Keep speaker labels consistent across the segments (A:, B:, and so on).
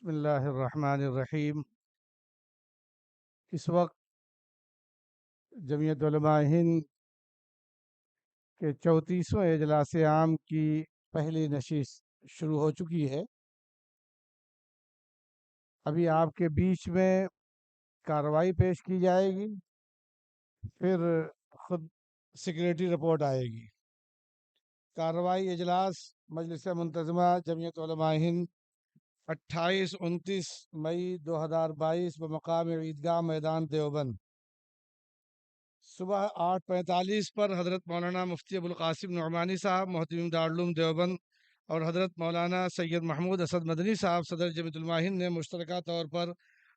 A: بسم اللہ الرحمن الرحیم۔ اس وقت جمعیت علماء ہند کے 34ویں اجلاس عام کی پہلی نشست شروع ہو چکی ہے۔ ابھی آپ کے بیچ میں کارروائی پیش کی جائے گی، پھر خود سیکریٹری رپورٹ آئے گی۔ کارروائی اجلاس مجلس منتظمہ جمعیت علماء ہند 28-29 مئی 2022 بمقام عیدگاہ میدان دیوبند صبح 8:45 پر حضرت مولانا مفتی ابوالقاسم نعمانی صاحب محتمیم دارالعلوم دیوبند اور حضرت مولانا سید محمود اسد مدنی صاحب صدر جمعیت علماء ہند نے مشترکہ طور پر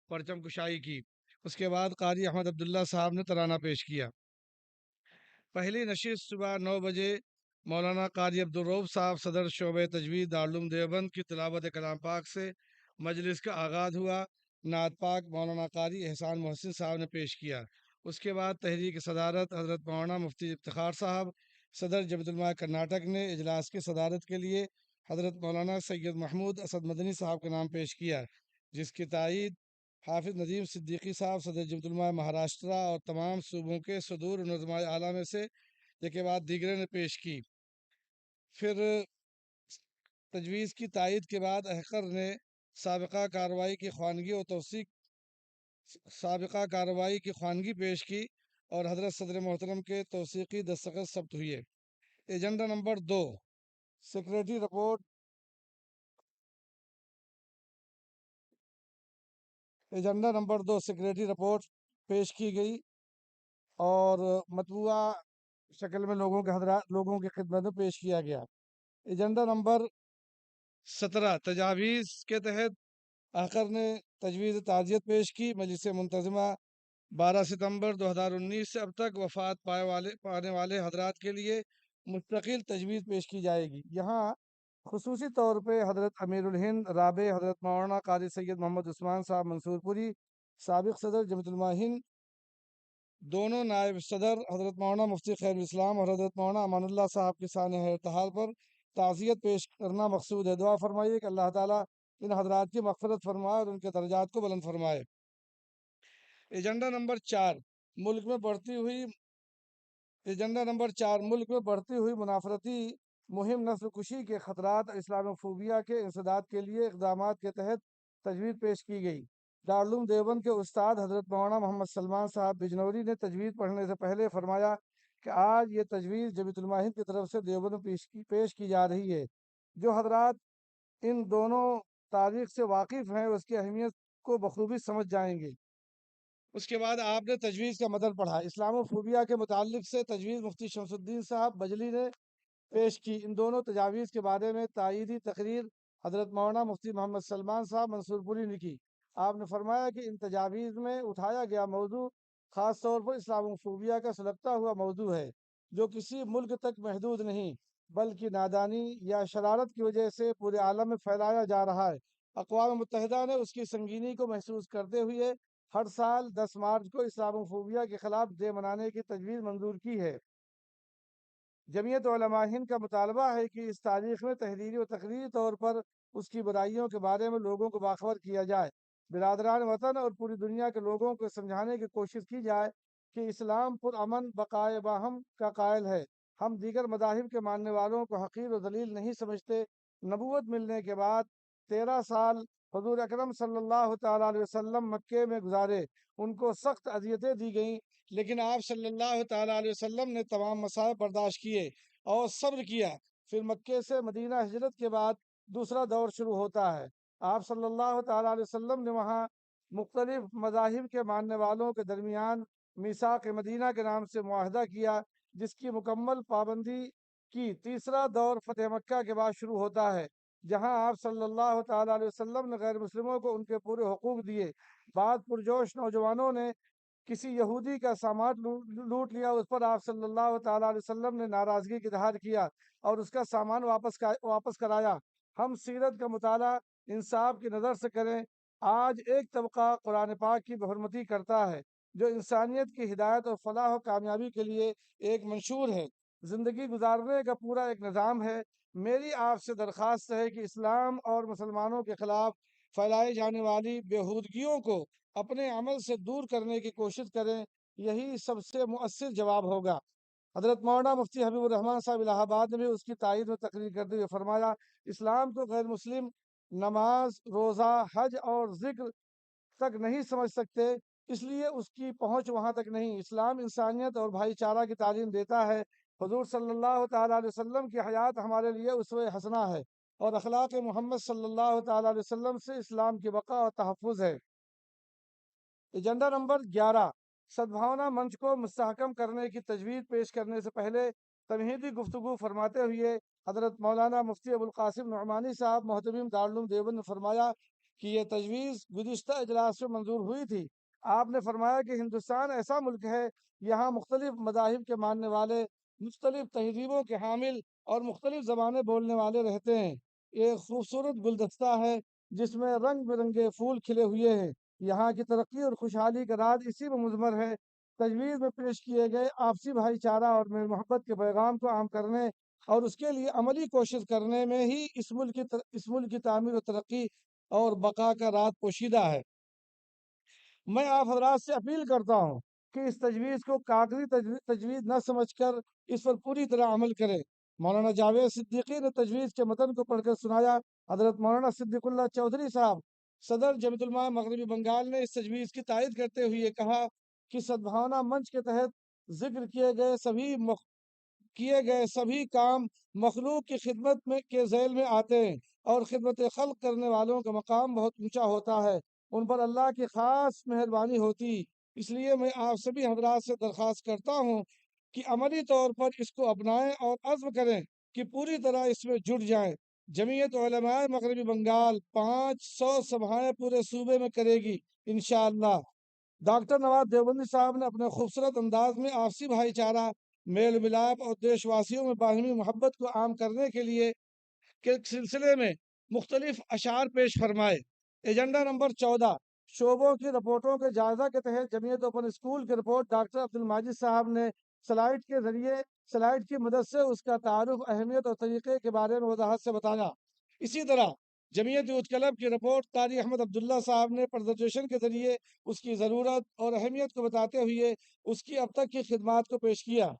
A: پرچم کشائی کی۔ اس کے بعد قاری احمد عبداللہ صاحب نے ترانہ پیش کیا۔ پہلی نشست صبح 9 بجے مولانا قاری عبدالرؤف صاحب صدر شعبہ تجوید دارالعلوم دیوبند کی تلاوت کلام پاک سے مجلس کا آغاز ہوا۔ نعت پاک مولانا قاری احسان محسن صاحب نے پیش کیا۔ اس کے بعد تحریک صدارت حضرت مولانا مفتی افتخار صاحب صدر جمعیت علماء کرناٹک نے اجلاس کی صدارت کے لیے حضرت مولانا سید محمود اسد مدنی صاحب کا نام پیش کیا، جس کی تائید حافظ ندیم صدیقی صاحب صدر جمعیت علماء مہاراشٹرا اور تمام صوبوں کے صدور و نظماء اعلیٰ میں سے کے بعد دیگرے نے پیش کی۔ پھر تجویز کی تائید کے بعد احقر نے سابقہ کارروائی کی خواندگی پیش کی اور حضرت صدر محترم کے توثیقی دستخط ثبت ہوئے۔ Agenda number 2 secretary report agenda number 2 secretary report پیش کی گئی اور مطبوعہ شکل میں لوگوں کی خدمت میں پیش کیا گیا۔ ایجنڈا نمبر 17 تجاویز کے تحت احقر نے تجویز تعزیت پیش کی۔ مجلس منتظمہ 12 ستمبر 2019 سے اب تک وفات پانے والے حضرات کے لیے مستقل تجویز پیش کی جائے گی۔ یہاں خصوصی طور پہ حضرت امیر الہند رابع حضرت مولانا قاری سید محمد عثمان صاحب منصور پوری سابق صدر جمعیت علماء ہند، دونوں نائب صدر حضرت مولانا مفتی خیر الاسلام اور حضرت مولانا امان اللہ صاحب کے سانحہ ارتحال پر تعزیت پیش کرنا مقصود ہے۔ دعا فرمائیے کہ اللہ تعالیٰ ان حضرات کی مغفرت فرمائے اور ان کے درجات کو بلند فرمائے۔ ایجنڈا نمبر 4 ملک میں بڑھتی ہوئی منافرتی مہم نسل کشی کے خطرات اسلاموفوبیا کے انسداد کے لیے اقدامات کے تحت تجویز پیش کی گئی۔ دارالعلوم دیوبند کے استاد حضرت مولانا محمد سلمان صاحب بجنوری نے تجویز پڑھنے سے پہلے فرمایا کہ آج یہ تجویز جمعیت علماء ہند کی طرف سے دیوبند میں پیش کی جا رہی ہے۔ جو حضرات ان دونوں تاریخ سے واقف ہیں اس کی اہمیت کو بخوبی سمجھ جائیں گے۔ اس کے بعد آپ نے تجویز کا متن پڑھا۔ اسلاموفوبیا کے متعلق سے تجویز مفتی شمس الدین صاحب بجلی نے پیش کی۔ ان دونوں تجاویز کے بارے میں تائیدی تقریر حضرت مولانا مفتی محمد سلمان صاحب منصور پوری نے کی۔ آپ نے فرمایا کہ ان تجاویز میں اٹھایا گیا موضوع خاص طور پر اسلاموفوبیا کا سلگتا ہوا موضوع ہے، جو کسی ملک تک محدود نہیں بلکہ نادانی یا شرارت کی وجہ سے پورے عالم میں پھیلایا جا رہا ہے۔ اقوام متحدہ نے اس کی سنگینی کو محسوس کرتے ہوئے ہر سال 10 مارچ کو اسلاموفوبیا کے خلاف ڈے منانے کی تجویز منظور کی ہے۔ جمعیت علماء ہند کا مطالبہ ہے کہ اس تاریخ میں تحریری و تقریری طور پر اس کی برائیوں کے بارے میں لوگوں کو باخبر کیا جائے۔ برادران وطن اور پوری دنیا کے لوگوں کو سمجھانے کی کوشش کی جائے کہ اسلام پرامن بقائے باہم کا قائل ہے۔ ہم دیگر مذاہب کے ماننے والوں کو حقیر و ذلیل نہیں سمجھتے۔ نبوت ملنے کے بعد 13 سال حضور اکرم صلی اللہ تعالیٰ علیہ وسلم مکے میں گزارے۔ ان کو سخت اذیتیں دی گئیں، لیکن آپ صلی اللہ تعالیٰ علیہ وسلم نے تمام مصائب برداشت کیے اور صبر کیا۔ پھر مکے سے مدینہ ہجرت کے بعد دوسرا دور شروع ہوتا ہے۔ آپ صلی اللہ تعالیٰ علیہ وسلم نے وہاں مختلف مذاہب کے ماننے والوں کے درمیان میثاق مدینہ کے نام سے معاہدہ کیا، جس کی مکمل پابندی کی۔ تیسرا دور فتح مکہ کے بعد شروع ہوتا ہے، جہاں آپ صلی اللہ تعالیٰ علیہ وسلم نے غیر مسلموں کو ان کے پورے حقوق دیے۔ بعض پرجوش نوجوانوں نے کسی یہودی کا سامان لوٹ لیا، اس پر آپ صلی اللہ تعالیٰ علیہ وسلم نے ناراضگی کا اظہار کیا اور اس کا سامان واپس کرایا۔ ہم سیرت کا مطالعہ انصاف کی نظر سے کریں۔ آج ایک طبقہ قرآن پاک کی بحرمتی کرتا ہے، جو انسانیت کی ہدایت اور فلاح و کامیابی کے لیے ایک منشور ہے، زندگی گزارنے کا پورا ایک نظام ہے۔ میری آپ سے درخواست ہے کہ اسلام اور مسلمانوں کے خلاف پھیلائی جانے والی بےہودگیوں کو اپنے عمل سے دور کرنے کی کوشش کریں، یہی سب سے مؤثر جواب ہوگا۔ حضرت مولانا مفتی حبیب الرحمن صاحب الہ آباد نے بھی اس کی تائید میں تقریر کرتے ہوئے فرمایا، اسلام کو غیر مسلم نماز، روزہ، حج اور ذکر تک نہیں سمجھ سکتے، اس لیے اس کی پہنچ وہاں تک نہیں۔ اسلام انسانیت اور بھائی چارہ کی تعلیم دیتا ہے۔ حضور صلی اللہ تعالیٰ علیہ وسلم کی حیات ہمارے لیے اسوہ حسنہ ہے، اور اخلاق محمد صلی اللہ تعالیٰ علیہ وسلم سے اسلام کی بقا اور تحفظ ہے۔ ایجنڈا نمبر 11، سدبھاونا منچ کو مستحکم کرنے کی تجویز پیش کرنے سے پہلے تمہیدی گفتگو فرماتے ہوئے حضرت مولانا مفتی ابوالقاسم نعمانی صاحب محتمیم دارالعلوم دیوبند نے فرمایا کہ یہ تجویز گزشتہ اجلاس میں منظور ہوئی تھی۔ آپ نے فرمایا کہ ہندوستان ایسا ملک ہے، یہاں مختلف مذاہب کے ماننے والے، مختلف تہذیبوں کے حامل اور مختلف زبانیں بولنے والے رہتے ہیں۔ ایک خوبصورت گلدستہ ہے جس میں رنگ برنگے پھول کھلے ہوئے ہیں۔ یہاں کی ترقی اور خوشحالی کا راز اسی میں مضمر ہے۔ تجویز میں پیش کیے گئے آپسی بھائی چارہ اور میل محبت کے پیغام کو عام کرنے اور اس کے لیے عملی کوشش کرنے میں ہی اس ملک کی تعمیر و ترقی اور بقا کا راز پوشیدہ ہے۔ میں آپ حضرات سے اپیل کرتا ہوں کہ اس تجویز کو کاغذی تجویز نہ سمجھ کر اس پر پوری طرح عمل کریں۔ مولانا جاوید صدیقی نے تجویز کے متن کو پڑھ کر سنایا۔ حضرت مولانا صدیق اللہ چودھری صاحب صدر جمعیت علماء مغربی بنگال نے اس تجویز کی تائید کرتے ہوئے کہا کہ سدبھاونا منچ کے تحت ذکر کیے گئے سبھی کام مخلوق کی خدمت کے ذیل میں آتے ہیں، اور خدمت خلق کرنے والوں کا مقام بہت اونچا ہوتا ہے، ان پر اللہ کی خاص مہربانی ہوتی۔ اس لیے میں آپ سبھی حضرات سے درخواست کرتا ہوں کہ عملی طور پر اس کو اپنائیں اور عزم کریں کہ پوری طرح اس میں جڑ جائیں۔ جمعیت علماء مغربی بنگال 500 سبھائیں پورے صوبے میں کرے گی انشاءاللہ۔ ڈاکٹر نواز دیوبندی صاحب نے اپنے خوبصورت انداز میں آپسی بھائی چارہ، میل ملاپ اور دیش واسیوں میں باہمی محبت کو عام کرنے کے سلسلے میں مختلف اشعار پیش فرمائے۔ ایجنڈا نمبر 14، شعبوں کی رپورٹوں کے جائزہ کے تحت جمعیت اوپن اسکول کی رپورٹ ڈاکٹر عبدالماجد صاحب نے سلائیڈ کی مدد سے اس کا تعارف، اہمیت اور طریقے کے بارے میں وضاحت سے بتایا۔ اسی طرح جمعیت یوتھ کلب کی رپورٹ قاری احمد عبداللہ صاحب نے پریزنٹیشن کے ذریعے اس کی ضرورت اور اہمیت کو بتاتے ہوئے اس کی اب تک کی خدمات کو پیش کیا۔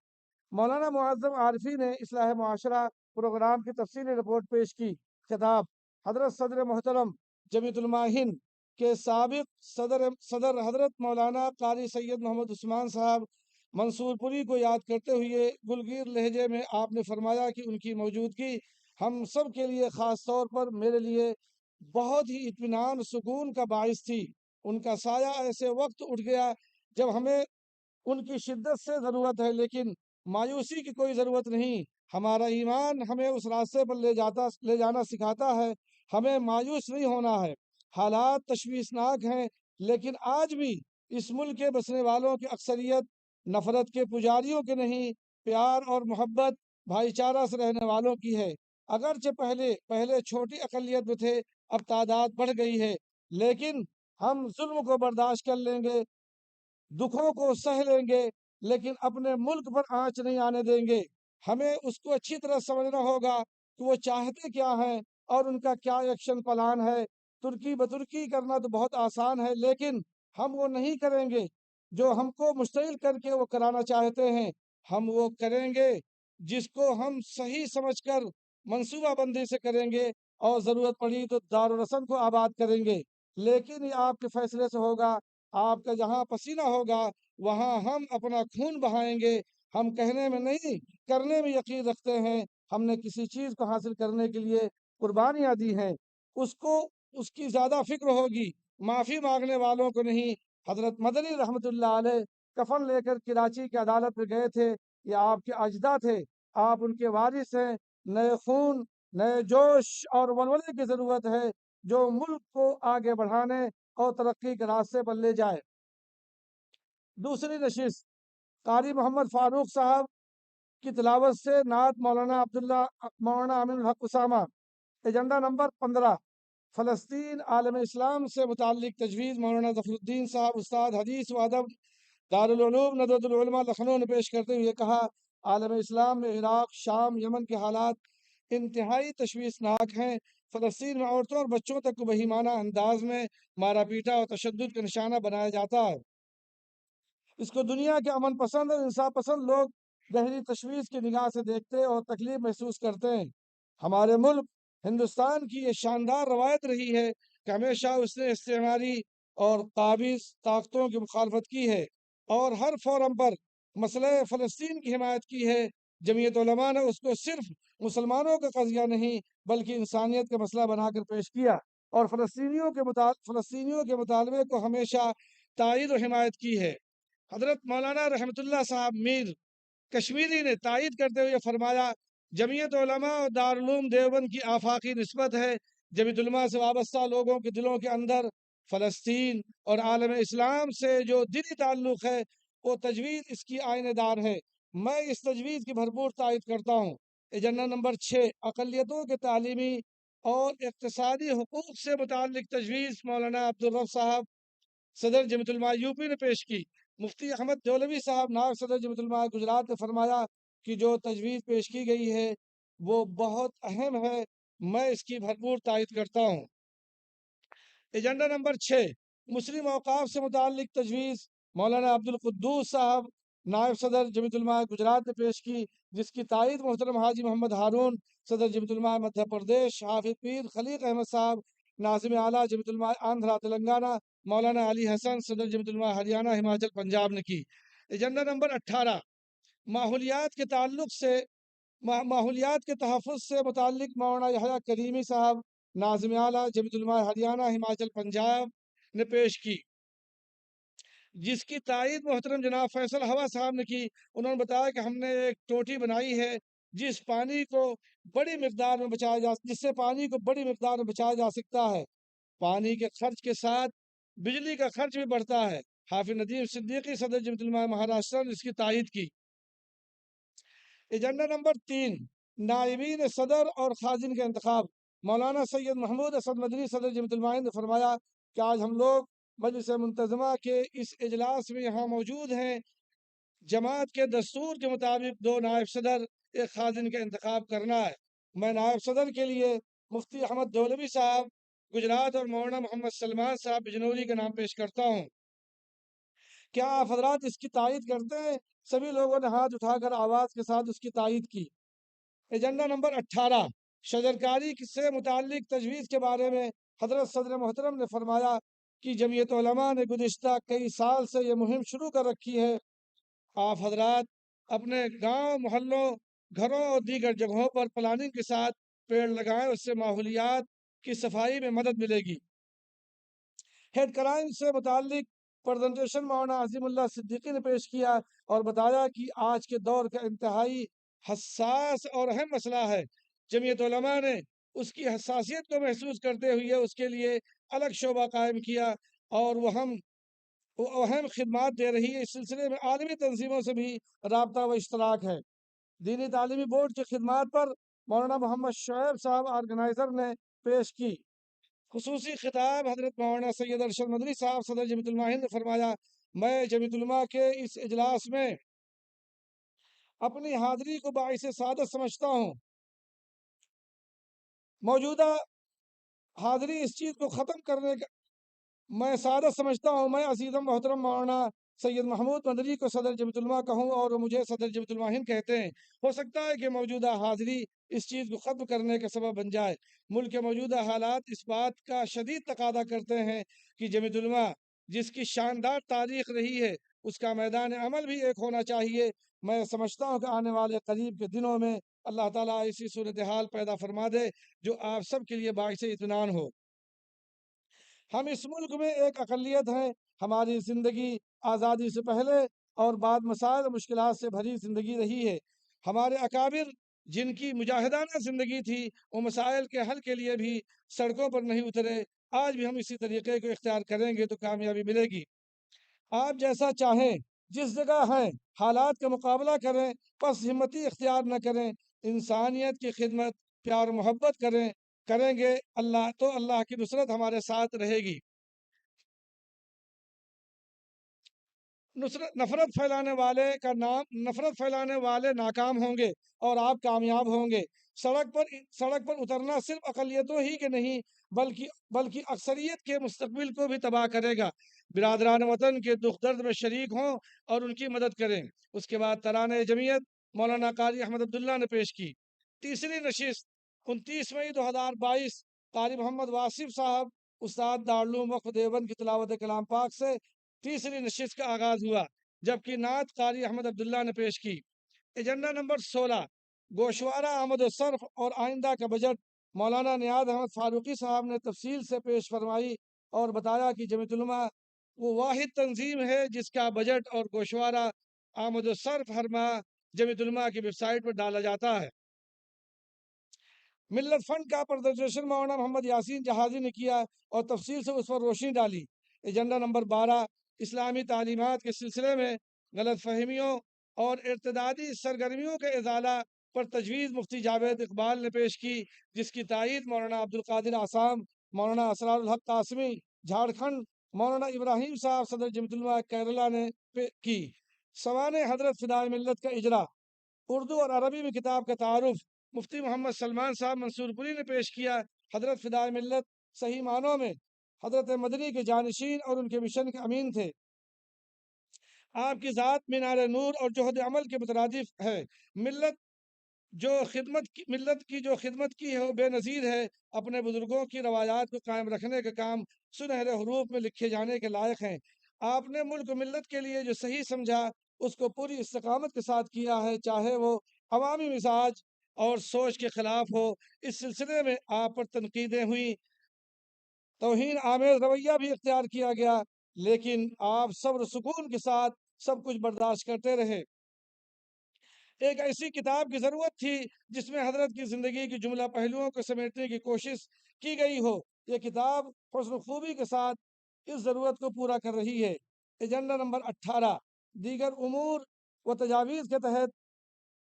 A: مولانا معظم عارفی نے اصلاح معاشرہ پروگرام کی تفصیلی رپورٹ پیش کی۔ خطاب حضرت صدر محترم جمعیت علماء ہند کے سابق صدر حضرت مولانا قاری سید محمد عثمان صاحب منصور پوری کو یاد کرتے ہوئے گلگیر لہجے میں آپ نے فرمایا کہ ان کی موجودگی ہم سب کے لیے، خاص طور پر میرے لیے، بہت ہی اطمینان و سکون کا باعث تھی۔ ان کا سایہ ایسے وقت اٹھ گیا جب ہمیں ان کی شدت سے ضرورت ہے، لیکن مایوسی کی کوئی ضرورت نہیں۔ ہمارا ایمان ہمیں اس راستے پر لے جانا سکھاتا ہے، ہمیں مایوس نہیں ہونا ہے۔ حالات تشویشناک ہیں، لیکن آج بھی اس ملک کے بسنے والوں کی اکثریت نفرت کے پجاریوں کے نہیں، پیار اور محبت، بھائی چارہ سے رہنے والوں کی ہے۔ اگرچہ پہلے چھوٹی اقلیت میں تھے، اب تعداد بڑھ گئی ہے، لیکن ہم ظلم کو برداشت کر لیں گے، دکھوں کو سہ لیں گے، لیکن اپنے ملک پر آنچ نہیں آنے دیں گے۔ ہمیں اس کو اچھی طرح سمجھنا ہوگا کہ وہ چاہتے کیا ہیں اور ان کا کیا ایکشن پلان ہے۔ ترکی بترکی کرنا تو بہت آسان ہے، لیکن ہم وہ نہیں کریں گے جو ہم کو مشتعل کر کے وہ کرانا چاہتے ہیں۔ ہم وہ کریں گے جس کو ہم صحیح سمجھ کر منصوبہ بندی سے کریں گے، اور ضرورت پڑی تو دارالرسم کو آباد کریں گے، لیکن یہ آپ کے فیصلے سے ہوگا۔ آپ کا جہاں پسینہ ہوگا وہاں ہم اپنا خون بہائیں گے۔ ہم کہنے میں نہیں، کرنے میں یقین رکھتے ہیں۔ ہم نے کسی چیز کو حاصل کرنے کے لیے قربانیاں دی ہیں، اس کی زیادہ فکر ہوگی، معافی مانگنے والوں کو نہیں۔ حضرت مدنی رحمت اللہ علیہ کفن لے کر کراچی کی عدالت میں گئے تھے، یہ آپ کے اجداد تھے، آپ ان کے وارث ہیں۔ نئے خون، نئے جوش اور ولولے کی ضرورت ہے جو ملک کو آگے بڑھانے اور ترقی کے راستے پر لے جائے۔ دوسری نشست قاری محمد فاروق صاحب کی تلاوت سے نعت مولانا امین الحق اسامہ۔ ایجنڈا نمبر 15، فلسطین عالم اسلام سے متعلق تجویز مولانا ظفر الدین صاحب استاد حدیث و ادب دارالعلوم ندوۃ العلماء لکھنؤ نے پیش کرتے ہوئے کہا، عالم اسلام میں عراق، شام، یمن کے حالات انتہائی تشویشناک ہیں۔ فلسطین میں عورتوں اور بچوں تک کو بہیمانہ انداز میں مارا پیٹا اور تشدد کا نشانہ بنایا جاتا ہے۔ اس کو دنیا کے امن پسند اور انصاف پسند لوگ گہری تشویش کی نگاہ سے دیکھتے اور تکلیف محسوس کرتے ہیں۔ ہمارے ملک ہندوستان کی یہ شاندار روایت رہی ہے کہ ہمیشہ اس نے استعماری اور قابض طاقتوں کی مخالفت کی ہے اور ہر فورم پر مسئلہ فلسطین کی حمایت کی ہے۔ جمعیت علماء نے اس کو صرف مسلمانوں کا قضیہ نہیں بلکہ انسانیت کا مسئلہ بنا کر پیش کیا اور فلسطینیوں کے مطالبے کو ہمیشہ تائید و حمایت کی ہے۔ حضرت مولانا رحمۃ اللہ صاحب میر کشمیری نے تائید کرتے ہوئے فرمایا، جمعیت علماء اور دارالعلوم دیوبند کی آفاقی نسبت ہے۔ جمعیت علماء سے وابستہ لوگوں کے دلوں کے اندر فلسطین اور عالم اسلام سے جو دلی تعلق ہے وہ تجویز اس کی آئینہ دار ہے۔ میں اس تجویز کی بھرپور تائید کرتا ہوں۔ ایجنڈا نمبر 6 اقلیتوں کے تعلیمی اور اقتصادی حقوق سے متعلق تجویز مولانا عبدالرب صاحب صدر جمعیت علماء یو پی نے پیش کی۔ مفتی احمد دولوی صاحب نائب صدر جمعیت علماء گجرات نے فرمایا کہ جو تجویز پیش کی گئی ہے وہ بہت اہم ہے، میں اس کی بھرپور تائید کرتا ہوں۔ ایجنڈا نمبر 6 مسلم اوقاف سے متعلق تجویز مولانا عبدالقدوس صاحب نائب صدر جمعیت علماء گجرات نے پیش کی، جس کی تائید محترم حاجی محمد ہارون صدر جمعیت علماء مدھیہ پردیش، حافظ پیر خلیق احمد صاحب ناظم اعلیٰ جمعیت علماء آندھرا تلنگانہ، مولانا علی حسن صدر جمعیت علماء ہریانہ ہماچل پنجاب نے کی۔ ایجنڈا نمبر 18 ماحولیات کے تعلق سے ماحولیات کے تحفظ سے متعلق مولانا یحییٰ کریمی صاحب ناظم اعلیٰ جمعیت علماء ہریانہ ہماچل پنجاب نے پیش کی، جس کی تائید محترم جناب فیصل ہوا صاحب نے کی۔ انہوں نے بتایا کہ ہم نے ایک ٹوٹی بنائی ہے جس سے پانی کو بڑی مقدار میں بچایا جا سکتا ہے۔ پانی کے خرچ کے ساتھ بجلی کا خرچ بھی بڑھتا ہے۔ حافظ ندیم صدیقی صدر جمعیت علماء مہاراشٹر نے اس کی تائید کی۔ ایجنڈا نمبر 3 نائبین صدر اور خازن کا انتخاب مولانا سید محمود اسد مدنی صدر جمعیت علماء نے فرمایا کہ آج ہم لوگ مجلس منتظمہ کے اس اجلاس میں یہاں موجود ہیں۔ جماعت کے دستور کے مطابق 2 نائب صدر ایک خازن کا انتخاب کرنا ہے۔ میں نائب صدر کے لیے مفتی احمد دولوی صاحب گجرات اور مولانا محمد سلمان صاحب بجنوری کا نام پیش کرتا ہوں۔ کیا آپ حضرات اس کی تائید کرتے ہیں؟ سبھی لوگوں نے ہاتھ اٹھا کر آواز کے ساتھ اس کی تائید کی۔ ایجنڈا نمبر 18 شجرکاری سے متعلق تجویز کے بارے میں حضرت صدر محترم نے فرمایا کہ جمعیت علماء نے گزشتہ کئی سال سے یہ مہم شروع کر رکھی ہے۔ آپ حضرات اپنے گاؤں، محلوں، گھروں اور دیگر جگہوں پر پلاننگ کے ساتھ پیڑ لگائیں، اس سے ماحولیات کی صفائی میں مدد ملے گی۔ ہیڈ کرائم سے متعلق پریزنٹیشن مولانا عظیم اللہ صدیقی نے پیش کیا اور بتایا کہ آج کے دور کا انتہائی حساس اور اہم مسئلہ ہے۔ جمعیت علماء نے اس کی حساسیت کو محسوس کرتے ہوئے اس کے لیے الگ شعبہ قائم کیا اور وہ اہم خدمات دے رہی ہے۔ اس سلسلے میں عالمی تنظیموں سے بھی رابطہ و اشتراک ہے۔ دینی تعلیمی بورڈ کی خدمات پر مولانا محمد شعیب صاحب آرگنائزر نے پیش کی۔ خصوصی خطاب حضرت مولانا سید ارشد مدنی صاحب صدر جمعیت علماء ہند نے فرمایا، میں جمعیت علماء کے اس اجلاس میں اپنی حاضری کو باعث سعادت سمجھتا ہوں۔ موجودہ حاضری اس چیز کو ختم کرنے کا میں سعادت سمجھتا ہوں۔ میں عزیزم محترم مولانا سید محمود مدنی کو صدر جمعیت علماء کہوں اور وہ مجھے صدر جمعیت علماء ہند کہتے ہیں۔ ہو سکتا ہے کہ موجودہ حاضری اس چیز کو ختم کرنے کا سبب بن جائے۔ ملک کے موجودہ حالات اس بات کا شدید تقاضا کرتے ہیں کہ جمعیت علماء جس کی شاندار تاریخ رہی ہے اس کا میدان عمل بھی ایک ہونا چاہیے۔ میں سمجھتا ہوں کہ آنے والے قریب کے دنوں میں اللہ تعالیٰ ایسی صورتحال پیدا فرما دے جو آپ سب کے لیے باعث اطمینان ہو۔ ہم اس ملک میں ایک اقلیت ہیں۔ ہماری زندگی آزادی سے پہلے اور بعد مسائل و مشکلات سے بھری زندگی رہی ہے۔ ہمارے اکابر جن کی مجاہدانہ زندگی تھی وہ مسائل کے حل کے لیے بھی سڑکوں پر نہیں اترے۔ آج بھی ہم اسی طریقے کو اختیار کریں گے تو کامیابی ملے گی۔ آپ جیسا چاہیں، جس جگہ ہیں حالات کا مقابلہ کریں، پس ہمتی اختیار نہ کریں، انسانیت کی خدمت، پیار و محبت کریں گے اللہ کی نصرت ہمارے ساتھ رہے گی۔ نفرت پھیلانے والے ناکام ہوں گے اور آپ کامیاب ہوں گے۔ سڑک پر اترنا صرف اقلیتوں ہی کے نہیں بلکہ اکثریت کے مستقبل کو بھی تباہ کرے گا۔ برادران وطن کے دکھ درد میں شریک ہوں اور ان کی مدد کریں۔ اس کے بعد ترانۂ جمعیت مولانا قاری احمد عبداللہ نے پیش کی۔ تیسری نشست 29 مئی 2022 قاری محمد واصف صاحب استاد دارالعلوم وقف دیوبند کی تلاوت کلام پاک سے تیسری نشست کا آغاز ہوا، جبکہ نعت قاری احمد عبداللہ نے پیش کی۔ ایجنڈا نمبر 16 گوشوارہ آمد و صرف اور آئندہ کا بجٹ مولانا نیاز احمد فاروقی صاحب نے تفصیل سے پیش فرمائی اور بتایا کہ جمعیت علماء وہ واحد تنظیم ہے جس کا بجٹ اور گوشوارہ آمد و صرف ہر ماہ جمعیت علماء کی ویب سائٹ پر ڈالا جاتا ہے۔ ملت فنڈ کا پریزنٹیشن مولانا محمد یاسین جہازی نے کیا اور تفصیل سے اس پر روشنی ڈالی۔ ایجنڈا نمبر 12 اسلامی تعلیمات کے سلسلے میں غلط فہمیوں اور ارتدادی سرگرمیوں کے ازالہ پر تجویز مفتی جاوید اقبال نے پیش کی، جس کی تائید مولانا عبدالقادر آسام، مولانا اسرار الحق قاسمی جھارکھنڈ، مولانا ابراہیم صاحب صدر جمعیت علماء کیرلا نے کی۔ سوانح حضرت فدائے ملت کا اجرا اردو اور عربی میں کتاب کا تعارف مفتی محمد سلمان صاحب منصور پوری نے پیش کیا۔ حضرت فدائے ملت صحیح معنوں میں حضرت مدنی کے جانشین اور ان کے مشن کے امین تھے۔ آپ کی ذات مینار نور اور جوہد عمل کے مترادف ہے۔ ملت کی جو خدمت کی ہے وہ بے نظیر ہے۔ اپنے بزرگوں کی روایات کو قائم رکھنے کا کام سنہرے حروف میں لکھے جانے کے لائق ہیں۔ آپ نے ملک و ملت کے لیے جو صحیح سمجھا اس کو پوری استقامت کے ساتھ کیا ہے، چاہے وہ عوامی مزاج اور سوچ کے خلاف ہو۔ اس سلسلے میں آپ پر تنقیدیں ہوئیں، توہین آمیز رویہ بھی اختیار کیا گیا، لیکن آپ صبر سکون کے ساتھ سب کچھ برداشت کرتے رہے۔ ایک ایسی کتاب کی ضرورت تھی جس میں حضرت کی زندگی کی جملہ پہلوؤں کو سمیٹنے کی کوشش کی گئی ہو۔ یہ کتاب حسن خوبی کے ساتھ اس ضرورت کو پورا کر رہی ہے۔ ایجنڈا نمبر 18 دیگر امور و تجاویز کے تحت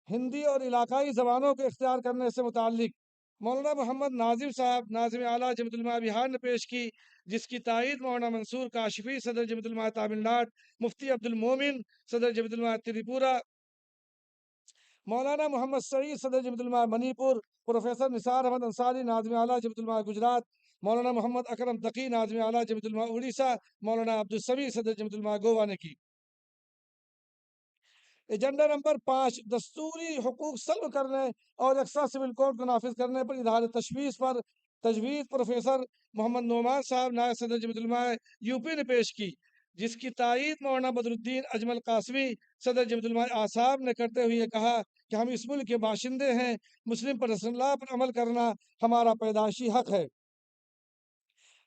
A: ہندی اور علاقائی زبانوں کو اختیار کرنے سے متعلق مولانا محمد ناظم صاحب ناظم اعلیٰ جمعیت علماء بہار نے پیش کی، جس کی تائید مولانا منصور کاشفی صدر جمعیت علماء تامل ناڈو، مفتی عبد المومن صدر جمعیت علماء تریپورہ، مولانا محمد سعید صدر جمعیت علماء منی پور، پروفیسر نثار احمد انصاری ناظم اعلیٰ جمعیت علماء گجرات، مولانا محمد اکرم تقی ناظم اعلیٰ جمعیت علماء اڑیسہ، مولانا عبدالسمیع صدر جمعیت علماء گوا نے کی۔ ایجنڈا نمبر 5 دستوری حقوق سلب کرنے اور یکساں سول کوڈ کو نافذ کرنے پر اظہار تشویش پر تجویز پروفیسر محمد نعمان صاحب نائب صدر جمعیت علماء یوپی نے پیش کی، جس کی تائید مولانا بدر الدین اجمل قاسمی صدر جمعیت علماء آصاب نے کرتے ہوئے کہا کہ ہم اس ملک کے باشندے ہیں، مسلم پر رسول اللہ پر عمل کرنا ہمارا پیدائشی حق ہے۔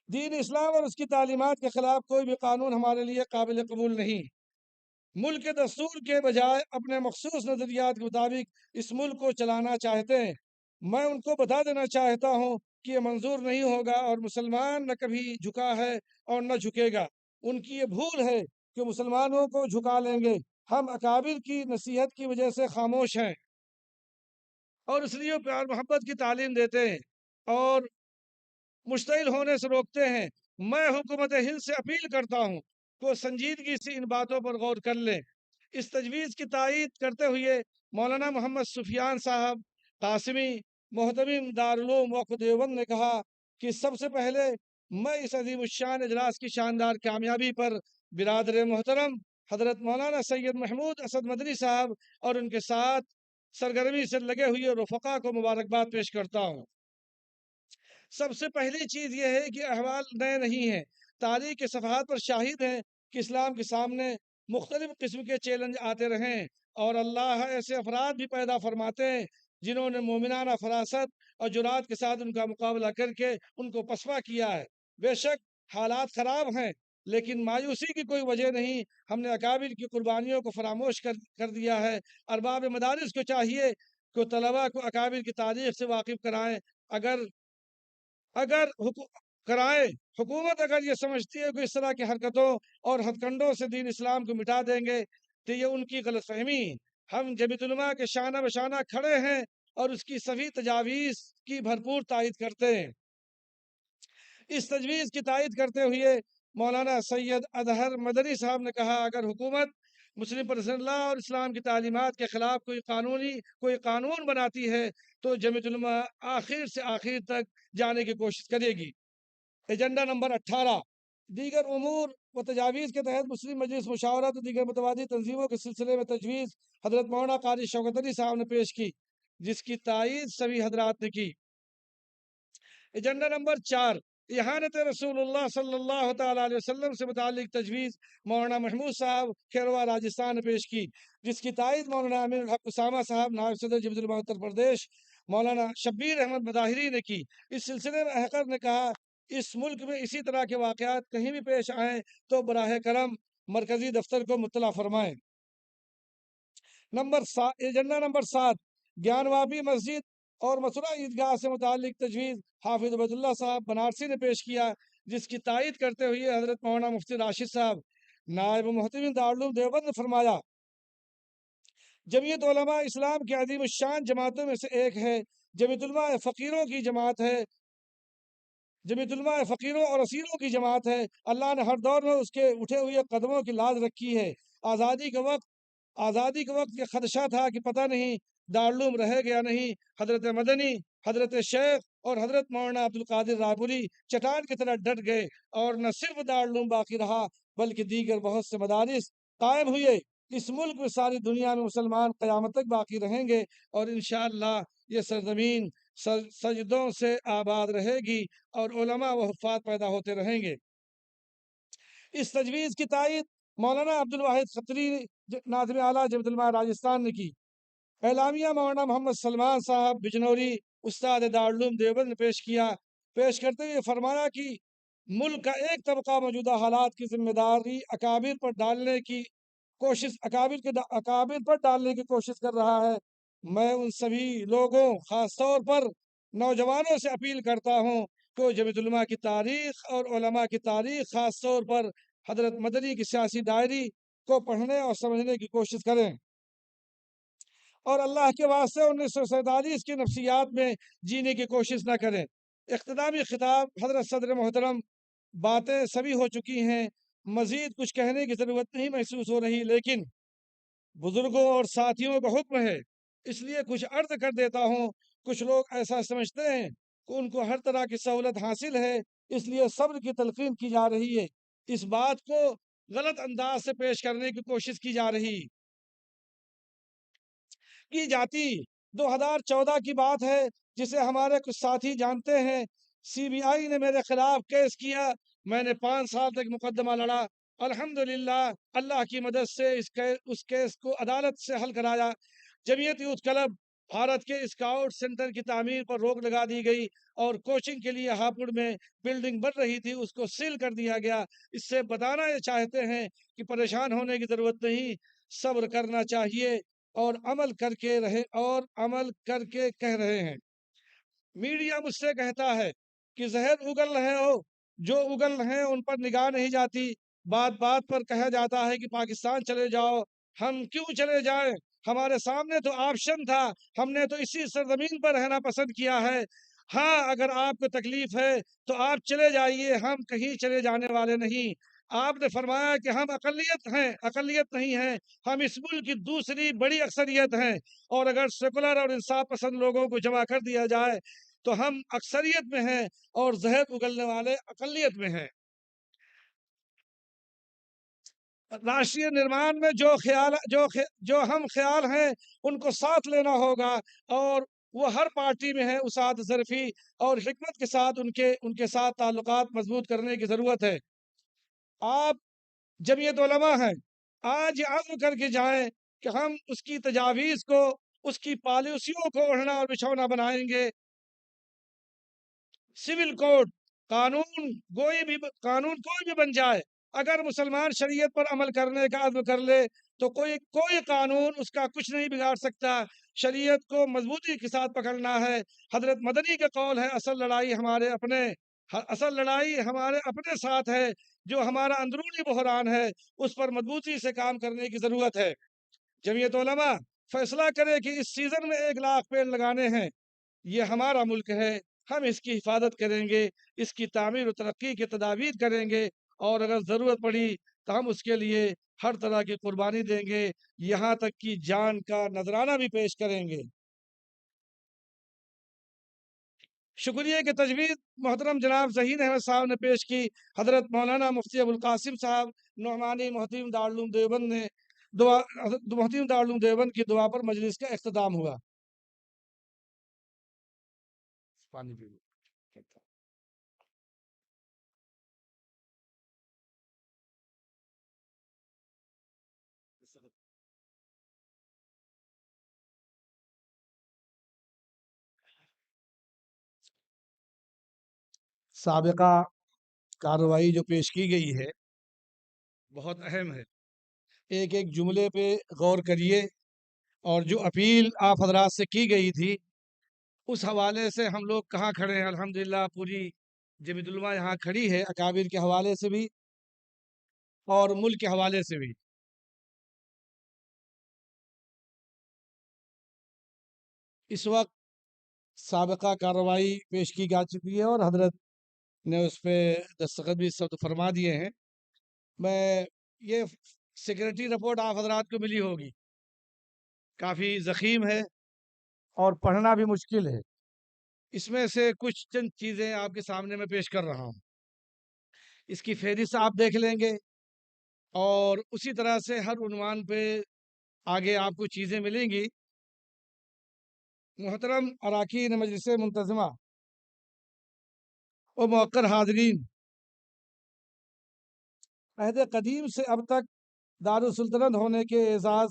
A: دین اسلام اور اس کی تعلیمات کے خلاف کوئی بھی قانون ہمارے لیے قابل قبول نہیں۔ ملک کے دستور کے بجائے اپنے مخصوص نظریات کے مطابق اس ملک کو چلانا چاہتے ہیں۔ میں ان کو بتا دینا چاہتا ہوں کہ یہ منظور نہیں ہوگا اور مسلمان نہ کبھی جھکا ہے اور نہ جھکے گا۔ ان کی یہ بھول ہے کہ مسلمانوں کو جھکا لیں گے۔ ہم اکابر کی نصیحت کی وجہ سے خاموش ہیں اور اس لیے پیار محبت کی تعلیم دیتے ہیں اور مشتعل ہونے سے روکتے ہیں۔ میں حکومت ہند سے اپیل کرتا ہوں کو سنجیدگی سے ان باتوں پر غور کر لیں۔ اس تجویز کی تائید کرتے ہوئے مولانا محمد سفیان صاحب قاسمی محتمم دارالعلوم وقف دیوبند نے کہا کہ سب سے پہلے میں اس عظیم الشان اجلاس کی شاندار کامیابی پر برادر محترم حضرت مولانا سید محمود اسد مدنی صاحب اور ان کے ساتھ سرگرمی سے لگے ہوئے رفقا کو مبارکباد پیش کرتا ہوں۔ سب سے پہلی چیز یہ ہے کہ احوال نئے نہیں ہیں، تاریخ کے صفحات پر شاہد ہیں کہ اسلام کے سامنے مختلف قسم کے چیلنج آتے رہے اور اللہ ایسے افراد بھی پیدا فرماتے ہیں جنہوں نے مومنانہ فراست اور جرات کے ساتھ ان کا مقابلہ کر کے ان کو پسپا کیا ہے۔ بے شک حالات خراب ہیں، لیکن مایوسی کی کوئی وجہ نہیں۔ ہم نے اکابر کی قربانیوں کو فراموش کر دیا ہے۔ ارباب مدارس کو چاہیے کہ طلباء کو اکابر کی تاریخ سے واقف کرائیں۔ اگر حکومت اگر یہ سمجھتی ہے کہ اس طرح کی حرکتوں اور ہتھ کنڈوں سے دین اسلام کو مٹا دیں گے تو یہ ان کی غلط فہمی۔ ہم جمعیت علماء کے شانہ بشانہ کھڑے ہیں اور اس کی سبھی تجاویز کی بھرپور تائید کرتے ہیں۔ اس تجویز کی تائید کرتے ہوئے مولانا سید اظہر مدنی صاحب نے کہا اگر حکومت مسلم پرسنل لا اور اسلام کی تعلیمات کے خلاف کوئی قانون بناتی ہے تو جمعیت علماء آخر سے آخر تک جانے کی کوشش کرے گی۔ ایجنڈا نمبر 18 دیگر امور و تجاویز کے تحت مسلم مجلس مشاورت و دیگر متوازی تنظیموں کے سلسلے میں تجویز حضرت مولانا قاری شوکت علی صاحب نے پیش کی، جس کی تائید سبھی حضرات نے کی۔ ایجنڈا نمبر 4 احانت رسول اللہ صلی اللہ تعالیٰ علیہ وسلم سے متعلق تجویز مولانا محمود صاحب کھیروا راجستھان نے پیش کی، جس کی تائید مولانا امین الحق اسامہ صاحب نائب صدر جمعیت علماء اتر پردیش مولانا شبیر احمد مظاہری نے کی۔ اس سلسلے میں احقر نے کہا اس ملک میں اسی طرح کے واقعات کہیں بھی پیش آئیں تو براہ کرم مرکزی دفتر کو مطلع فرمائیں۔ ایجنڈا نمبر 7 گیان واپی مسجد اور مسورہ عیدگاہ سے متعلق تجویز حافظ عبید اللہ صاحب بنارسی نے پیش کیا، جس کی تائید کرتے ہوئے حضرت مولانا مفتی راشد صاحب نائب محتمین دارالعلوم دیوبند نے فرمایا جمعیت علماء اسلام کی عظیم الشان جماعتوں میں سے ایک ہے، جمعیت علماء فقیروں کی جماعت ہے، جمعیت علماء فقیروں اور اسیروں کی جماعت ہے۔ اللہ نے ہر دور میں اس کے اٹھے ہوئے قدموں کی لاج رکھی ہے۔ آزادی کے وقت یہ خدشہ تھا کہ پتہ نہیں دارالعلوم رہے گا یا نہیں، حضرت مدنی، حضرت شیخ اور حضرت مولانا عبدالقادر رائے پوری چٹان کی طرح ڈٹ گئے اور نہ صرف دارالعلوم باقی رہا بلکہ دیگر بہت سے مدارس قائم ہوئے۔ اس ملک میں ساری دنیا میں مسلمان قیامت تک باقی رہیں گے اور انشاءاللہ یہ سرزمین سجدوں سے آباد رہے گی اور علماء و حفاظ پیدا ہوتے رہیں گے۔ اس تجویز کی تائید مولانا عبدالواحد خطری ناظم اعلیٰ جمعیت علماء راجستھان نے کی۔ اعلامیہ مولانا محمد سلمان صاحب بجنوری استاد دارالعلوم دیوبند نے پیش کرتے ہوئے فرمایا کہ ملک کا ایک طبقہ موجودہ حالات کی ذمہ داری اکابر پر ڈالنے کی کوشش کر رہا ہے۔ میں ان سبھی لوگوں خاص طور پر نوجوانوں سے اپیل کرتا ہوں کہ جمعیت علماء کی تاریخ اور علماء کی تاریخ خاص طور پر حضرت مدنی کی سیاسی ڈائری کو پڑھنے اور سمجھنے کی کوشش کریں اور اللہ کے واسطے 1947 کی نفسیات میں جینے کی کوشش نہ کریں۔ اختتامی خطاب حضرت صدر محترم باتیں سبھی ہو چکی ہیں، مزید کچھ کہنے کی ضرورت نہیں محسوس ہو رہی، لیکن بزرگوں اور ساتھیوں کا حکم ہے اس لیے کچھ عرض کر دیتا ہوں۔ کچھ لوگ ایسا سمجھتے ہیں کہ ان کو ہر طرح کی سہولت حاصل ہے اس لیے صبر کی تلقین کی جا رہی ہے، اس بات کو غلط انداز سے پیش کرنے کی کوشش کی جاتی۔ 2014 کی بات ہے جسے ہمارے کچھ ساتھی جانتے ہیں۔ سی بی آئی نے میرے خلاف کیس کیا، میں نے 5 سال تک مقدمہ لڑا، الحمدللہ اللہ کی مدد سے اس کیس کو عدالت سے حل کرایا۔ جمعیت یوتھ کلب بھارت کے اسکاؤٹ سینٹر کی تعمیر پر روک لگا دی گئی اور کوچنگ کے لیے ہاپوڑ میں بلڈنگ بن رہی تھی، اس کو سیل کر دیا گیا۔ اس سے بتانا یہ چاہتے ہیں کہ پریشان ہونے کی ضرورت نہیں، صبر کرنا چاہیے اور عمل کر کے کہہ رہے ہیں۔ میڈیا مجھ سے کہتا ہے کہ زہر اگل رہے ہو، جو اگل رہے ہیں ان پر نگاہ نہیں جاتی، بات بات پر کہا جاتا ہے کہ پاکستان چلے جاؤ۔ ہم کیوں چلے جائیں؟ ہمارے سامنے تو آپشن تھا، ہم نے تو اسی سرزمین پر رہنا پسند کیا ہے۔ ہاں اگر آپ کو تکلیف ہے تو آپ چلے جائیے، ہم کہیں چلے جانے والے نہیں۔ آپ نے فرمایا کہ ہم اقلیت نہیں ہیں، ہم اس ملک کی دوسری بڑی اکثریت ہیں، اور اگر سیکولر اور انصاف پسند لوگوں کو جمع کر دیا جائے تو ہم اکثریت میں ہیں اور زہر اگلنے والے اقلیت میں ہیں۔ راشٹریہ نرمان میں جو ہم خیال ہیں ان کو ساتھ لینا ہوگا اور وہ ہر پارٹی میں ہے، اسات ظرفی اور حکمت کے ساتھ ان کے ساتھ تعلقات مضبوط کرنے کی ضرورت ہے۔ آپ جمعیت علماء ہیں، آج یہ عزم کر کے جائیں کہ ہم اس کی تجاویز کو، اس کی پالیسیوں کو اوڑھنا اور بچھونا بنائیں گے۔ سول کوڈ قانون کوئی بھی بن جائے، اگر مسلمان شریعت پر عمل کرنے کا عزم کر لے تو کوئی قانون اس کا کچھ نہیں بگاڑ سکتا۔ شریعت کو مضبوطی کے ساتھ پکڑنا ہے۔ حضرت مدنی کا قول ہے اصل لڑائی ہمارے اپنے ساتھ ہے، جو ہمارا اندرونی بحران ہے اس پر مضبوطی سے کام کرنے کی ضرورت ہے۔ جمعیت علماء فیصلہ کرے کہ اس سیزن میں 1 لاکھ پیڑ لگانے ہیں، یہ ہمارا ملک ہے، ہم اس کی حفاظت کریں گے، اس کی تعمیر و ترقی کی تدابیر کریں گے اور اگر ضرورت پڑی تو ہم اس کے لیے ہر طرح کی قربانی دیں گے، یہاں تک کہ جان کا نذرانہ بھی پیش کریں گے۔ شکریہ کہ تجویز محترم جناب ذہین احمد صاحب نے پیش کی۔ حضرت مولانا مفتی ابوالقاسم صاحب نعمانی محتیم دارالعلوم دیوبند نے محتیم دارالعلوم دیوبند کی دعا پر مجلس کا اختتام ہوا۔ پانی پی لو۔ سابقہ کارروائی جو پیش کی گئی ہے بہت اہم ہے، ایک ایک جملے پہ غور کریے، اور جو اپیل آپ حضرات سے کی گئی تھی اس حوالے سے ہم لوگ کہاں کھڑے ہیں۔ الحمدللہ پوری جمیعت علماء یہاں کھڑی ہے، اکابر کے حوالے سے بھی اور ملک کے حوالے سے بھی۔ اس وقت سابقہ کارروائی پیش کی جا چکی ہے اور حضرت نے اس پہ دستخط بھی سب فرما دیے ہیں۔ میں یہ سیکریٹری رپورٹ آپ حضرات کو ملی ہوگی، کافی ضخیم ہے اور پڑھنا بھی مشکل ہے۔ اس میں سے کچھ چند چیزیں آپ کے سامنے میں پیش کر رہا ہوں، اس کی فہرست آپ دیکھ لیں گے، اور اسی طرح سے ہر عنوان پہ آگے آپ کو چیزیں ملیں گی۔ محترم اراکین مجلس منتظمہ و موقر حاضرین، عہد قدیم سے اب تک دارالسلطنت ہونے کے اعزاز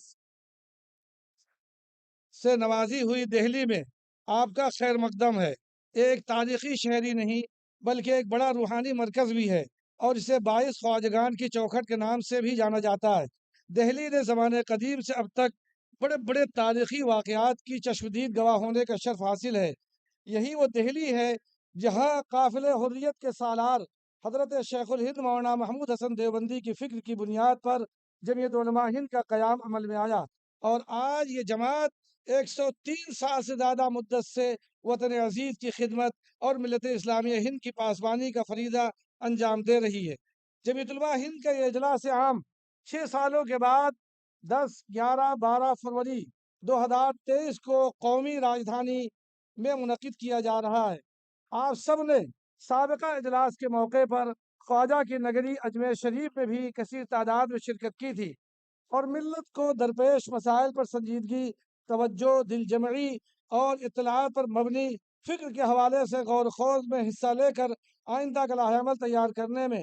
A: سے نوازی ہوئی دہلی میں آپ کا خیر مقدم ہے۔ ایک تاریخی شہر ہی نہیں بلکہ ایک بڑا روحانی مرکز بھی ہے، اور اسے 22 خواجگان کی چوکھٹ کے نام سے بھی جانا جاتا ہے۔ دہلی نے زمانے قدیم سے اب تک بڑے بڑے تاریخی واقعات کی چشمدید گواہ ہونے کا شرف حاصل ہے۔ یہی وہ دہلی ہے جہاں قافلِ حریت کے سالار حضرت شیخ الہند مولانا محمود حسن دیوبندی کی فکر کی بنیاد پر جمعیت علماء ہند کا قیام عمل میں آیا، اور آج یہ جماعت 103 سال سے زیادہ مدت سے وطن عزیز کی خدمت اور ملت اسلامیہ ہند کی پاسبانی کا فریضہ انجام دے رہی ہے۔ جمعیت علماء ہند کا یہ اجلاس عام 6 سالوں کے بعد 10، 11، 12 فروری 2023 کو قومی راجدھانی میں منعقد کیا جا رہا ہے۔ آپ سب نے سابقہ اجلاس کے موقع پر خواجہ کی نگری اجمیر شریف میں بھی کثیر تعداد میں شرکت کی تھی، اور ملت کو درپیش مسائل پر سنجیدگی، توجہ، دل جمعی اور اطلاعات پر مبنی فکر کے حوالے سے غور و خوض میں حصہ لے کر آئندہ کا لائحہ عمل تیار کرنے میں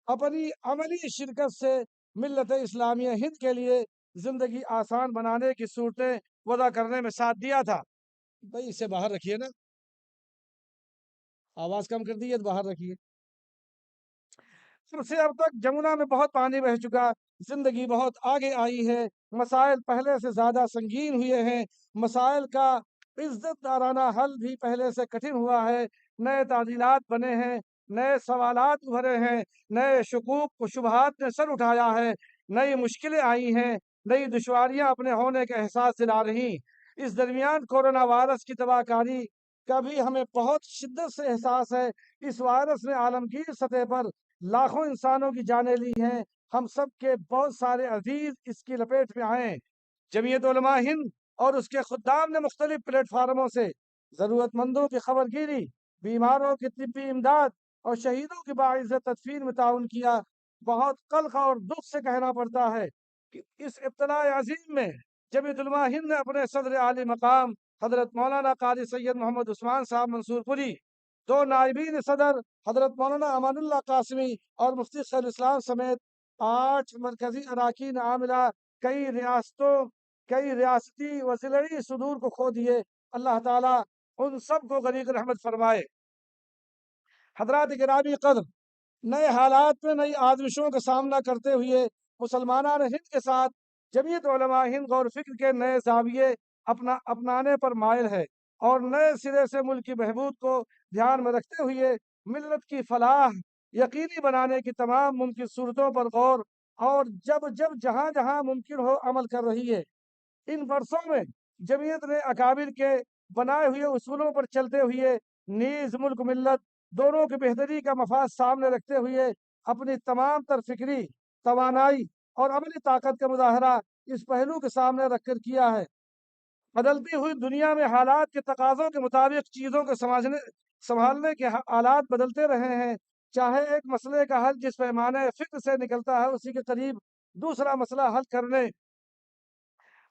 A: اپنی عملی شرکت سے ملت اسلامیہ ہند کے لیے زندگی آسان بنانے کی صورتیں وضع کرنے میں ساتھ دیا تھا۔ بھائی اسے باہر رکھیے نا، آواز کم کر دیجیے، باہر رکھیے۔ سے اب تک جمنا میں بہت پانی بہ چکا، زندگی بہت آگے آئی ہے، مسائل پہلے سے زیادہ سنگین ہوئے ہیں، مسائل کا عزت دارانہ حل بھی پہلے سے کٹھن ہوا ہے، نئے تعدیلات بنے ہیں، نئے سوالات ابھرے ہیں، نئے شکوک و شبہات نے سر اٹھایا ہے، نئی مشکلیں آئی ہیں، نئی دشواریاں اپنے ہونے کا احساس دلا رہی۔ اس درمیان کورونا وائرس کی تباہ کاری کا بھی ہمیں بہت شدت سے احساس ہے۔ اس وائرس نے عالمگیر سطح پر لاکھوں انسانوں کی جانیں لی ہیں، ہم سب کے بہت سارے عزیز اس کی لپیٹ میں آئے۔ جمعیت علماء ہند اور اس کے خدام نے مختلف پلیٹ فارموں سے ضرورت مندوں کی خبر گیری، بیماروں کی طبی امداد اور شہیدوں کی باعث تدفین میں تعاون کیا۔ بہت قلق اور دکھ سے کہنا پڑتا ہے کہ اس ابتلاء عظیم میں جمعیت علماء ہند نے اپنے صدر عالی مقام حضرت مولانا قاری سید محمد عثمان صاحب منصور پوری، 2 نائبین صدر حضرت مولانا امان اللہ قاسمی اور مفتی خیر اسلام سمیت 8 مرکزی اراکین عاملہ کئی ریاستی و ضلعی صدور کو کھو دیے۔ اللہ تعالیٰ ان سب کو غریق رحمت فرمائے۔ حضرات گرامی قدر، نئے حالات میں نئی آزمائشوں کا سامنا کرتے ہوئے مسلمانان ہند کے ساتھ جمعیت علماء ہند غور فکر کے نئے زاویے اپنانے پر مائل ہے، اور نئے سرے سے ملک کی بہبود کو دھیان میں رکھتے ہوئے ملت کی فلاح یقینی بنانے کی تمام ممکن صورتوں پر غور اور جب جہاں جہاں ممکن ہو عمل کر رہی ہے۔ ان برسوں میں جمعیت نے اکابر کے بنائے ہوئے اصولوں پر چلتے ہوئے نیز ملک ملت دونوں کی بہتری کا مفاد سامنے رکھتے ہوئے اپنی تمام تر فکری توانائی اور عملی طاقت کا مظاہرہ اس پہلو کے سامنے رکھ کر کیا ہے۔ بدلتی ہوئی دنیا میں حالات کے تقاضوں کے مطابق چیزوں کو سنبھالنے کے آلات بدلتے رہے ہیں۔ چاہے ایک مسئلے کا حل جس پیمانے فکر سے نکلتا ہے اسی کے قریب دوسرا مسئلہ حل کرنے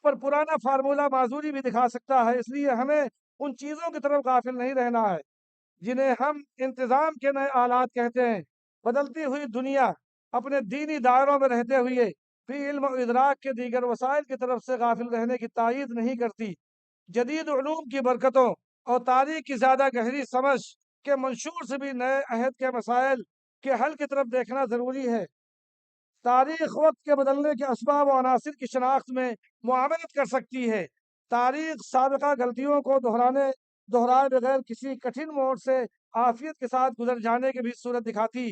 A: پر پرانا فارمولہ معذوری بھی دکھا سکتا ہے۔ اس لیے ہمیں ان چیزوں کی طرف غافل نہیں رہنا ہے جنہیں ہم انتظام کے نئے آلات کہتے ہیں۔ بدلتی ہوئی دنیا اپنے دینی دائروں میں رہتے ہوئے بھی علم و ادراک کے دیگر وسائل کی طرف سے غافل رہنے کی تائید نہیں کرتی۔ جدید علوم کی برکتوں اور تاریخ کی زیادہ گہری سمجھ کے منشور سے بھی نئے عہد کے مسائل کے حل کی طرف دیکھنا ضروری ہے۔ تاریخ وقت کے بدلنے کے اسباب و عناصر کی شناخت میں معاونت کر سکتی ہے۔ تاریخ سابقہ غلطیوں کو دہرائے بغیر کسی کٹھن موڑ سے عافیت کے ساتھ گزر جانے کی بھی صورت دکھاتی۔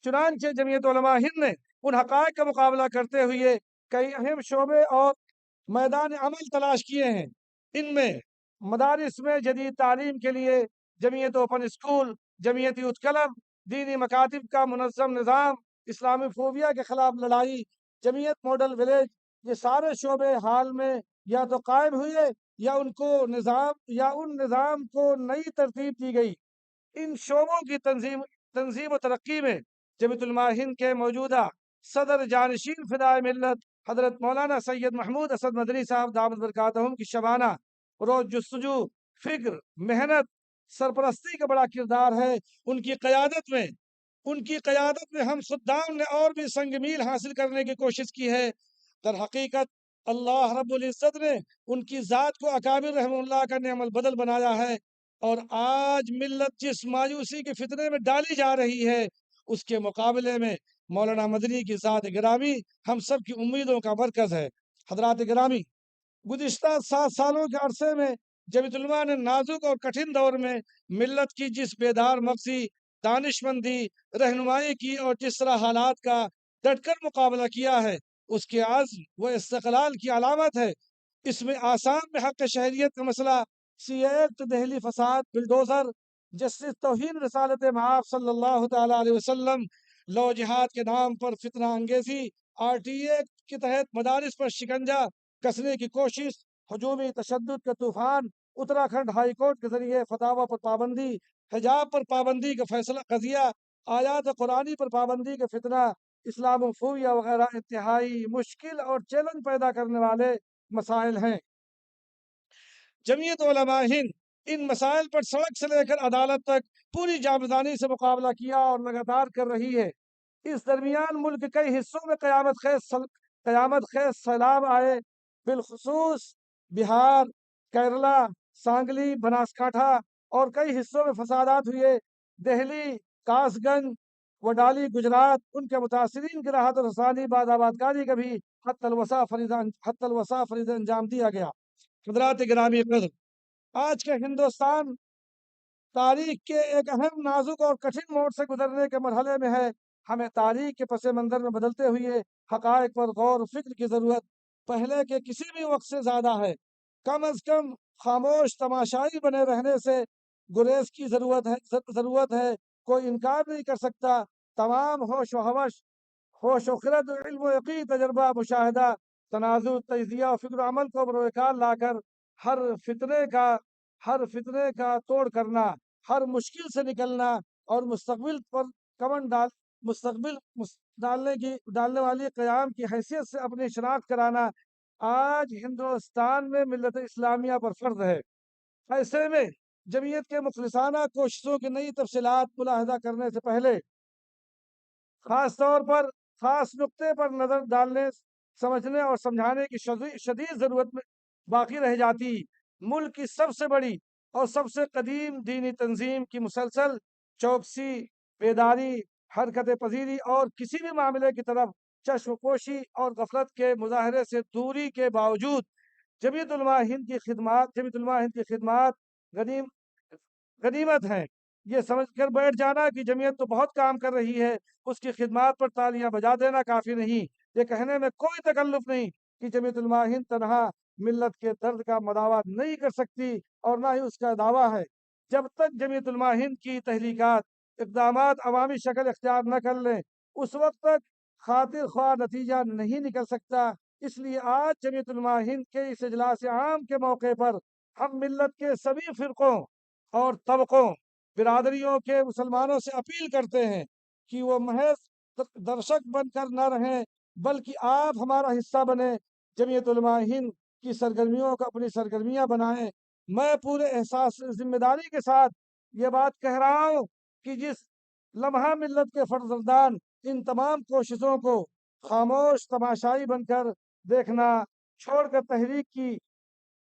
A: چنانچہ جمعیت علماء ہند نے ان حقائق کا مقابلہ کرتے ہوئے کئی اہم شعبے اور میدان عمل تلاش کیے ہیں۔ ان میں مدارس میں جدید تعلیم کے لیے جمعیت اوپن اسکول، جمعیت یوتھ کلب، دینی مکاتب کا منظم نظام، اسلامی فوبیا کے خلاف لڑائی، جمعیت ماڈل ولیج، یہ سارے شعبے حال میں یا تو قائم ہوئے یا ان نظام کو نئی ترتیب دی گئی۔ ان شعبوں کی تنظیم و ترقی میں جمعیت علماء ہند کے موجودہ صدر جانشین فدائے ملت حضرت مولانا سید محمود اسد مدنی صاحب دامت برکاتہم کی شبانہ روز جستجو، فکر، محنت، سرپرستی کا بڑا کردار ہے۔ ان کی قیادت میں ہم خدام نے اور بھی سنگ میل حاصل کرنے کی کوشش کی ہے۔ در حقیقت اللہ رب العزت نے ان کی ذات کو اکابر رحمہ اللہ کا نعم البدل بنایا ہے، اور آج ملت جس مایوسی کے فتنے میں ڈالی جا رہی ہے اس کے مقابلے میں مولانا مدنی کی ذات گرامی ہم سب کی امیدوں کا مرکز ہے۔ حضرات گرامی، گزشتہ 7 سالوں کے عرصے میں جمعیت علماء نے نازک اور کٹھن دور میں ملت کی جس بیدار مغزی، دانشمندی، رہنمائی کی اور جس طرح حالات کا ڈٹ کر مقابلہ کیا ہے اس کے عزم و استقلال کی علامت ہے۔ اس میں آسام میں حق شہریت کا مسئلہ، سی ایکٹ، دہلی فساد، بلڈوزر، جسٹس توہین رسالت مآب صلی اللہ تعالی علیہ وسلم، لو جہاد کے نام پر فتنہ انگیزی، RTA ایکٹ کے تحت مدارس پر شکنجہ کسنے کی کوشش، ہجومی تشدد کا طوفان، اتراکھنڈ ہائی کورٹ کے ذریعے فتاوی پر پابندی، حجاب پر پابندی کا فیصلہ قضیہ، آیات قرآنی پر پابندی کا فتنہ، اسلام و فوبیا وغیرہ انتہائی مشکل اور چیلنج پیدا کرنے والے مسائل ہیں۔ جمعیت علماء ہند ان مسائل پر سڑک سے لے کر عدالت تک پوری جانبداری سے مقابلہ کیا اور لگاتار کر رہی ہے۔ اس درمیان ملک کے کئی حصوں میں قیامت خیز سیلاب آئے، بالخصوص بہار، کیرلا، سانگلی، بناسکانٹھا اور کئی حصوں میں فسادات ہوئے۔ دہلی، کاس گنج، وڈالی، گجرات، ان کے متاثرین کی راحت و رسانی، بعد آبادکاری کا بھی حتی الوسع فریضہ انجام دیا گیا۔ حضرات گرامی قدر، آج کے ہندوستان تاریخ کے ایک اہم، نازک اور کٹھن موڑ سے گزرنے کے مرحلے میں ہے۔ ہمیں تاریخ کے پس منظر میں بدلتے ہوئے حقائق پر غور و فکر کی ضرورت پہلے کے کسی بھی وقت سے زیادہ ہے۔ کم از کم خاموش تماشائی بنے رہنے سے گریز کی ضرورت ہے۔ کوئی انکار نہیں کر سکتا، تمام ہوش و حوش، ہوش و خرد، علم و یقین، تجربہ، مشاہدہ، تناظر، تجزیہ اور فکر و عمل کو بروکار لا کر ہر فتنے کا توڑ کرنا، ہر مشکل سے نکلنا اور مستقبل پر ڈالنے والی قیام کی حیثیت سے اپنی شناخت کرانا آج ہندوستان میں ملت اسلامیہ پر فرض ہے۔ ایسے میں جمعیت کے مخلصانہ کوششوں کی نئی تفصیلات ملاحظہ کرنے سے پہلے خاص طور پر خاص نقطے پر نظر ڈالنے، سمجھنے اور سمجھانے کی شدید ضرورت میں باقی رہ جاتی۔ ملک کی سب سے بڑی اور سب سے قدیم دینی تنظیم کی مسلسل چوکسی، بیداری، حرکت پذیری اور کسی بھی معاملے کی طرف چشم پوشی اور غفلت کے مظاہرے سے دوری کے باوجود جمعیت علماء ہند کی خدمات غنیمت ہیں۔ یہ سمجھ کر بیٹھ جانا کہ جمعیت تو بہت کام کر رہی ہے، اس کی خدمات پر تالیاں بجا دینا کافی نہیں۔ یہ کہنے میں کوئی تکلف نہیں کہ جمعیت علماء ہند تنہا ملت کے درد کا مداوع نہیں کر سکتی، اور نہ ہی اس کا دعویٰ ہے۔ جب تک جمعیت علماء ہند کی تحریکات اقدامات عوامی شکل اختیار نہ کر لیں اس وقت تک خاطر خواہ نتیجہ نہیں نکل سکتا۔ اس لیے آج جمعیت علماء ہند کے اس اجلاس عام کے موقع پر ہم ملت کے سبھی فرقوں اور طبقوں برادریوں کے مسلمانوں سے اپیل کرتے ہیں کہ وہ محض درشک بن کر نہ رہیں بلکہ آپ ہمارا حصہ بنیں، جمعیت علماء ہند کی سرگرمیوں کو اپنی سرگرمیاں بنائیں۔ میں پورے احساس ذمہ داری کے ساتھ یہ بات کہہ رہا ہوں کہ جس لمحہ ملت کے فرزندان ان تمام کوششوں کو خاموش تماشائی بن کر دیکھنا چھوڑ کر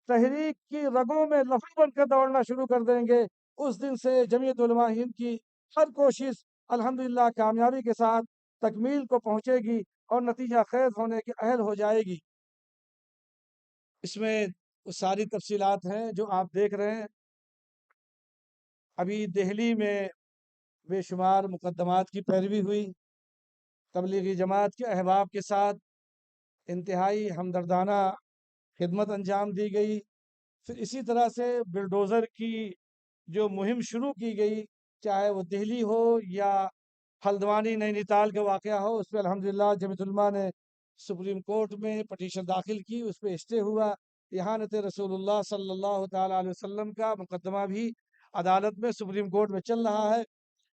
A: تحریک کی رگوں میں لہو بن کر دوڑنا شروع کر دیں گے، اس دن سے جمعیت علماء ہند کی ہر کوشش الحمدللہ کامیابی کے ساتھ تکمیل کو پہنچے گی اور نتیجہ خیز ہونے کے اہل ہو جائے گی۔ اس میں وہ ساری تفصیلات ہیں جو آپ دیکھ رہے ہیں۔ ابھی دہلی میں بے شمار مقدمات کی پیروی ہوئی، تبلیغی جماعت کے احباب کے ساتھ انتہائی ہمدردانہ خدمت انجام دی گئی۔ پھر اسی طرح سے بلڈوزر کی جو مہم شروع کی گئی، چاہے وہ دہلی ہو یا ہلدوانی نینی تال کا واقعہ ہو، اس پہ الحمدللہ جمعیت علماء نے سپریم کورٹ میں پٹیشن داخل کی، اس پہ اسٹے ہوا۔ احانت رسول اللہ صلی اللہ تعالیٰ علیہ وسلم کا مقدمہ بھی عدالت میں سپریم کورٹ میں چل رہا ہے۔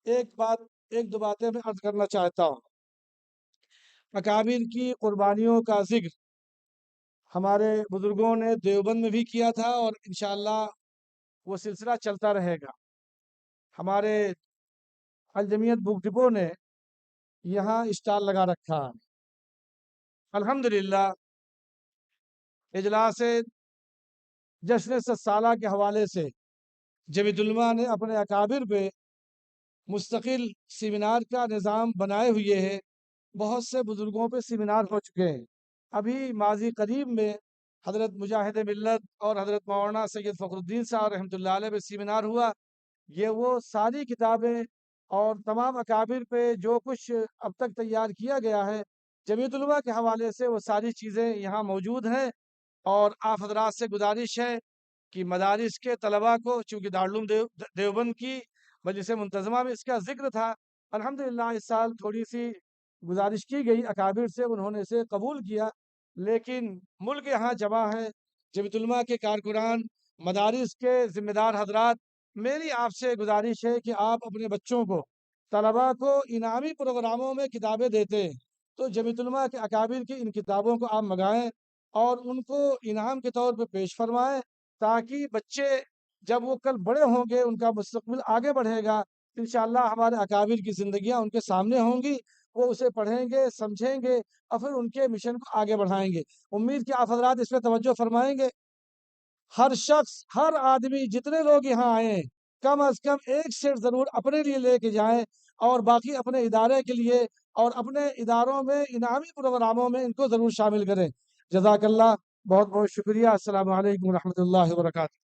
A: ایک دو باتیں میں عرض کرنا چاہتا ہوں۔ اکابر کی قربانیوں کا ذکر ہمارے بزرگوں نے دیوبند میں بھی کیا تھا اور انشاءاللہ وہ سلسلہ چلتا رہے گا۔ ہمارے الجمعیت بک ڈپو نے یہاں اسٹال لگا رکھا۔ الحمدللہ اجلاس جشن 100 سالہ کے حوالے سے جمعیت علماء نے اپنے اکابر پہ مستقل سیمینار کا نظام بنائے ہوئے ہیں۔ بہت سے بزرگوں پہ سیمینار ہو چکے ہیں۔ ابھی ماضی قریب میں حضرت مجاہد ملت اور حضرت مولانا سید فخر الدین صاحب رحمۃ اللہ علیہ پہ سیمینار ہوا۔ یہ وہ ساری کتابیں اور تمام اکابر پہ جو کچھ اب تک تیار کیا گیا ہے جمعیت علماء کے حوالے سے وہ ساری چیزیں یہاں موجود ہیں۔ اور آپ حضرات سے گزارش ہے کہ مدارس کے طلباء کو، چونکہ دارالعلوم دیوبند کی مجلس منتظمہ میں اس کا ذکر تھا، الحمدللہ اس سال تھوڑی سی گزارش کی گئی اکابر سے، انہوں نے اسے قبول کیا، لیکن ملک یہاں جمع ہے، جمعیت علماء کے کارکنان، مدارس کے ذمہ دار حضرات، میری آپ سے گزارش ہے کہ آپ اپنے بچوں کو، طلباء کو انعامی پروگراموں میں کتابیں دیتے ہیں تو جمعیت علماء کے اکابر کی ان کتابوں کو آپ منگائیں اور ان کو انعام کے طور پہ پیش فرمائیں، تاکہ بچے جب وہ کل بڑے ہوں گے ان کا مستقبل آگے بڑھے گا، انشاءاللہ ہمارے اکابر کی زندگیاں ان کے سامنے ہوں گی، وہ اسے پڑھیں گے، سمجھیں گے اور پھر ان کے مشن کو آگے بڑھائیں گے۔ امید کہ آپ حضرات اس پہ توجہ فرمائیں گے۔ ہر شخص، ہر آدمی، جتنے لوگ یہاں آئے ہیں کم از کم ایک سیٹ ضرور اپنے لیے لے کے جائیں اور باقی اپنے ادارے کے لیے اور اپنے اداروں میں انعامی پروگراموں میں ان کو ضرور شامل کریں۔ جزاک اللہ، بہت بہت شکریہ۔ السلام علیکم ورحمۃ اللہ وبرکاتہ۔